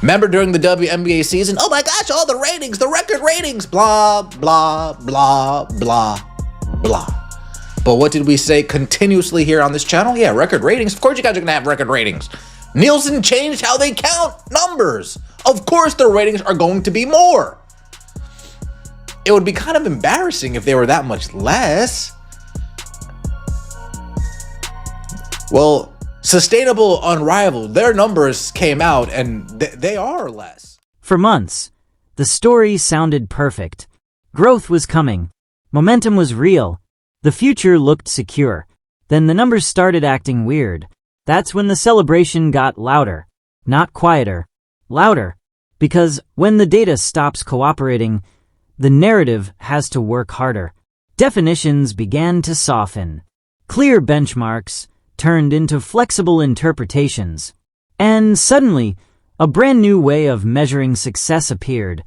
Remember during the WNBA season, oh my gosh, all the ratings, the record ratings, blah, blah, blah, blah, blah. But what did we say continuously here on this channel? Yeah, record ratings. Of course you guys are going to have record ratings. Nielsen changed how they count numbers. Of course their ratings are going to be more. It would be kind of embarrassing if they were that much less. Well, Sustainable, Unrivaled, their numbers came out and they are less. For months, the story sounded perfect. Growth was coming. Momentum was real. The future looked secure. Then the numbers started acting weird. That's when the celebration got louder. Not quieter. Louder. Because when the data stops cooperating, the narrative has to work harder. Definitions began to soften. Clear benchmarks turned into flexible interpretations. And suddenly, a brand new way of measuring success appeared,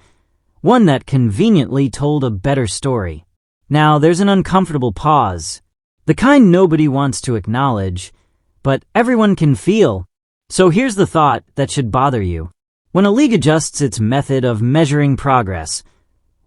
one that conveniently told a better story. Now, there's an uncomfortable pause, the kind nobody wants to acknowledge, but everyone can feel. So here's the thought that should bother you. When a league adjusts its method of measuring progress,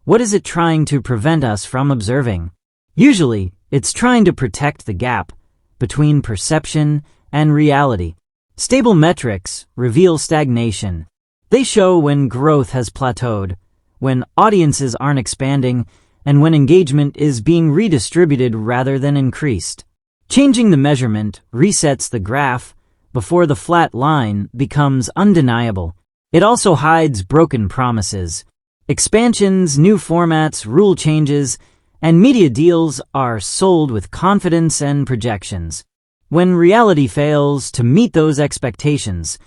what is it trying to prevent us from observing? Usually, it's trying to protect the gap between perception and reality. Stable metrics reveal stagnation. They show when growth has plateaued, when audiences aren't expanding, and when engagement is being redistributed rather than increased. Changing the measurement resets the graph before the flat line becomes undeniable. It also hides broken promises. Expansions, new formats, rule changes, and media deals are sold with confidence and projections. When reality fails to meet those expectations,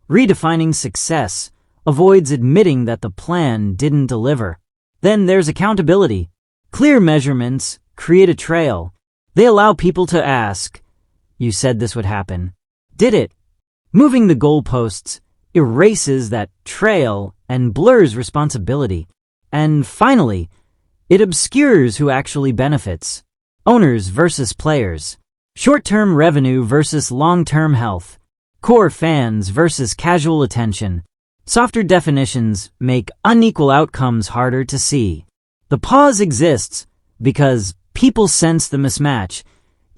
redefining success avoids admitting that the plan didn't deliver. Then there's accountability. Clear measurements create a trail. They allow people to ask, "You said this would happen. Did it?" Moving the goalposts erases that trail and blurs responsibility. And finally, it obscures who actually benefits. Owners versus players. Short-term revenue versus long-term health. Core fans versus casual attention. Softer definitions make unequal outcomes harder to see. The pause exists because people sense the mismatch,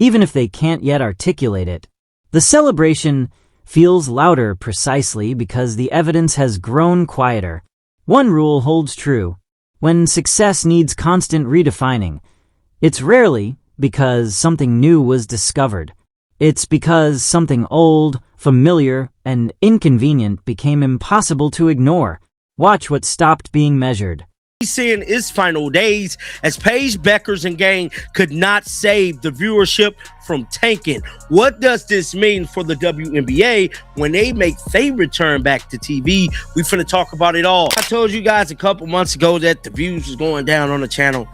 even if they can't yet articulate it. The celebration feels louder precisely because the evidence has grown quieter. One rule holds true. When success needs constant redefining, it's rarely because something new was discovered. It's because something old, familiar, and inconvenient became impossible to ignore. Watch what stopped being measured. In its final days, as Paige, Beckers, and gang could not save the viewership from tanking. What does this mean for the WNBA when they make their return back to TV? We finna talk about it all. I told you guys a couple months ago that the views was going down on the channel.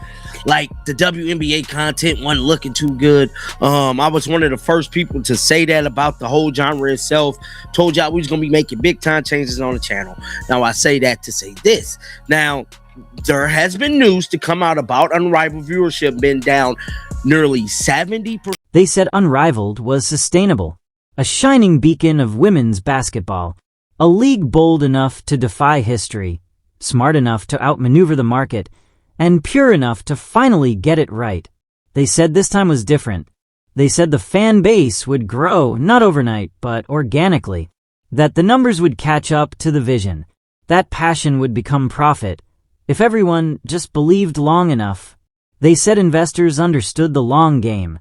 Like, the WNBA content wasn't looking too good. I was one of the first people to say that about the whole genre itself. Told y'all we was gonna be making big time changes on the channel. Now I say that to say this. Now, there has been news to come out about Unrivaled viewership been down nearly 70%. They said Unrivaled was sustainable, a shining beacon of women's basketball, a league bold enough to defy history, smart enough to outmaneuver the market, and pure enough to finally get it right. They said this time was different. They said the fan base would grow, not overnight, but organically, that the numbers would catch up to the vision, that passion would become profit, if everyone just believed long enough. They said investors understood the long game,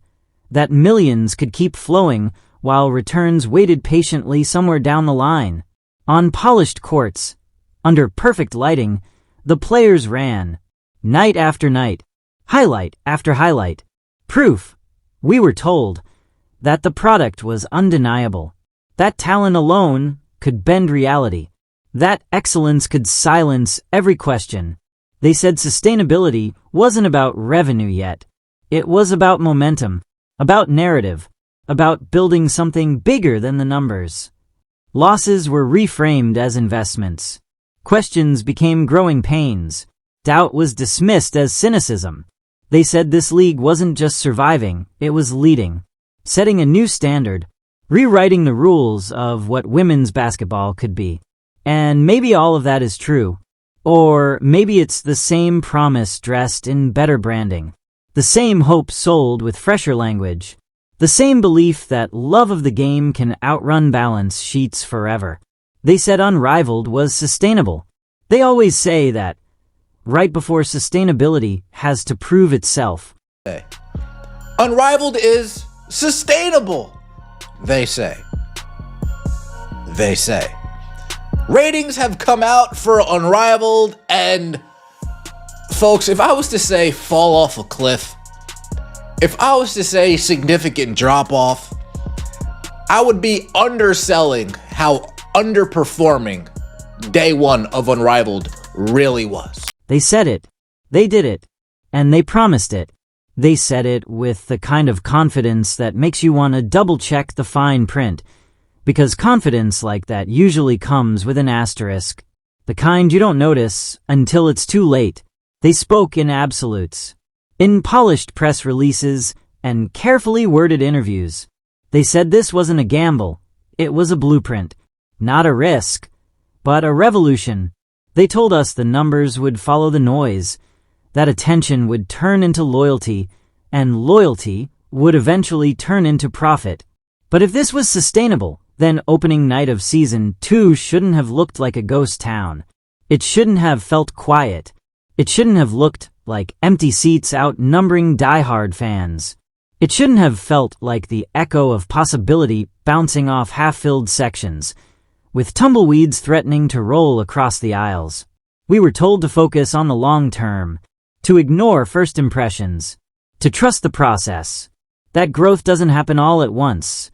that millions could keep flowing while returns waited patiently somewhere down the line. On polished courts, under perfect lighting, the players ran, night after night, highlight after highlight. Proof, we were told, that the product was undeniable, that talent alone could bend reality, that excellence could silence every question. They said sustainability wasn't about revenue yet. It was about momentum, about narrative, about building something bigger than the numbers. Losses were reframed as investments. Questions became growing pains. Doubt was dismissed as cynicism. They said this league wasn't just surviving, it was leading, setting a new standard, rewriting the rules of what women's basketball could be. And maybe all of that is true. Or maybe it's the same promise dressed in better branding. The same hope sold with fresher language. The same belief that love of the game can outrun balance sheets forever. They said Unrivaled was sustainable. They always say that right before sustainability has to prove itself. Unrivaled is sustainable, they say. They say. Ratings have come out for Unrivaled, and folks, if I was to say fall off a cliff, if I was to say significant drop off, I would be underselling how underperforming day one of Unrivaled really was. They said it, they did it, and they promised it. They said it with the kind of confidence that makes you want to double-check the fine print, because confidence like that usually comes with an asterisk, the kind you don't notice until it's too late. They spoke in absolutes, in polished press releases and carefully worded interviews. They said this wasn't a gamble, it was a blueprint, not a risk, but a revolution. They told us the numbers would follow the noise, that attention would turn into loyalty, and loyalty would eventually turn into profit. But if this was sustainable, then opening night of season 2 shouldn't have looked like a ghost town. It shouldn't have felt quiet. It shouldn't have looked like empty seats outnumbering diehard fans. It shouldn't have felt like the echo of possibility bouncing off half-filled sections, with tumbleweeds threatening to roll across the aisles. We were told to focus on the long term, to ignore first impressions, to trust the process, that growth doesn't happen all at once,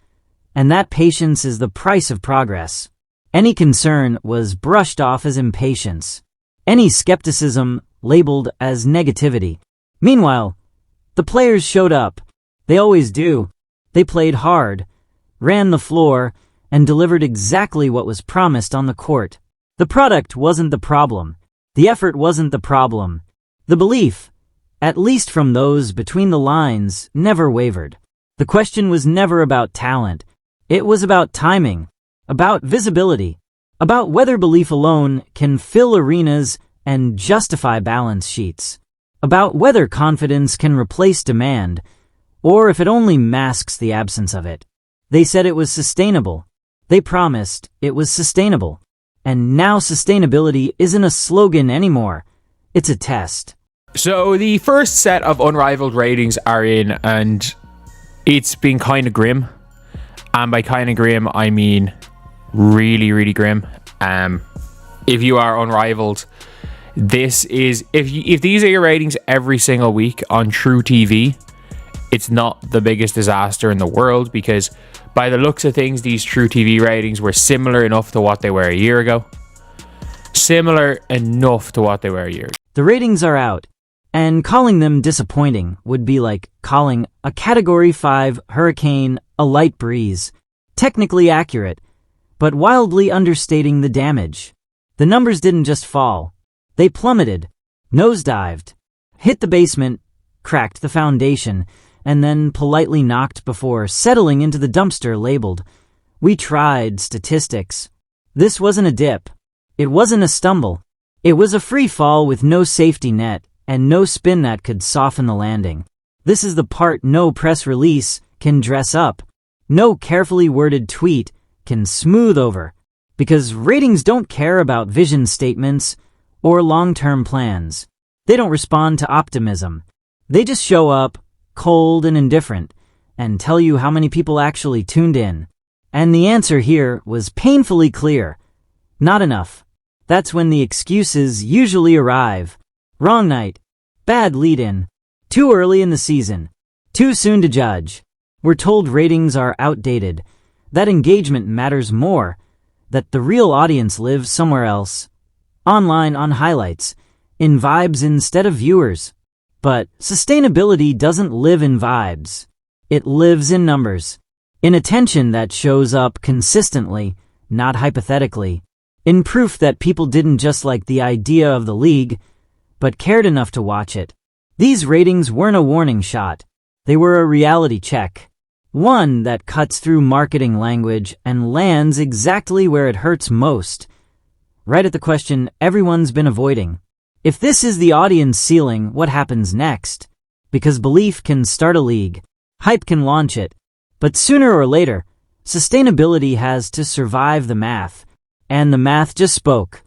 and that patience is the price of progress. Any concern was brushed off as impatience, any skepticism labeled as negativity. Meanwhile, the players showed up. They always do. They played hard, ran the floor, and delivered exactly what was promised on the court. The product wasn't the problem. The effort wasn't the problem. The belief, at least from those between the lines, never wavered. The question was never about talent. It was about timing, about visibility, about whether belief alone can fill arenas and justify balance sheets, about whether confidence can replace demand, or if it only masks the absence of it. They said it was sustainable. They promised it was sustainable. And now sustainability isn't a slogan anymore. It's a test. So the first set of Unrivaled ratings are in, and it's been kind of grim. And by kind of grim, I mean really, really grim. If you are Unrivaled, this is, if these are your ratings every single week on True TV, it's not the biggest disaster in the world, because by the looks of things, these True TV ratings were similar enough to what they were a year ago. Similar enough to what they were a year ago. The ratings are out, and calling them disappointing would be like calling a Category 5 hurricane a light breeze. Technically accurate, but wildly understating the damage. The numbers didn't just fall. They plummeted, nosedived, hit the basement, cracked the foundation, and then politely knocked before settling into the dumpster labeled, "We tried statistics." This wasn't a dip. It wasn't a stumble. It was a free fall with no safety net and no spin that could soften the landing. This is the part no press release can dress up. No carefully worded tweet can smooth over, because ratings don't care about vision statements or long-term plans. They don't respond to optimism. They just show up, cold and indifferent, and tell you how many people actually tuned in. And the answer here was painfully clear. Not enough. That's when the excuses usually arrive. Wrong night. Bad lead-in. Too early in the season. Too soon to judge. We're told ratings are outdated, that engagement matters more, that the real audience lives somewhere else. Online on highlights, in vibes instead of viewers. But sustainability doesn't live in vibes. It lives in numbers. In attention that shows up consistently, not hypothetically. In proof that people didn't just like the idea of the league, but cared enough to watch it. These ratings weren't a warning shot. They were a reality check. One that cuts through marketing language and lands exactly where it hurts most. right at the question everyone's been avoiding. If this is the audience ceiling, what happens next? Because belief can start a league, hype can launch it, but sooner or later, sustainability has to survive the math. And the math just spoke.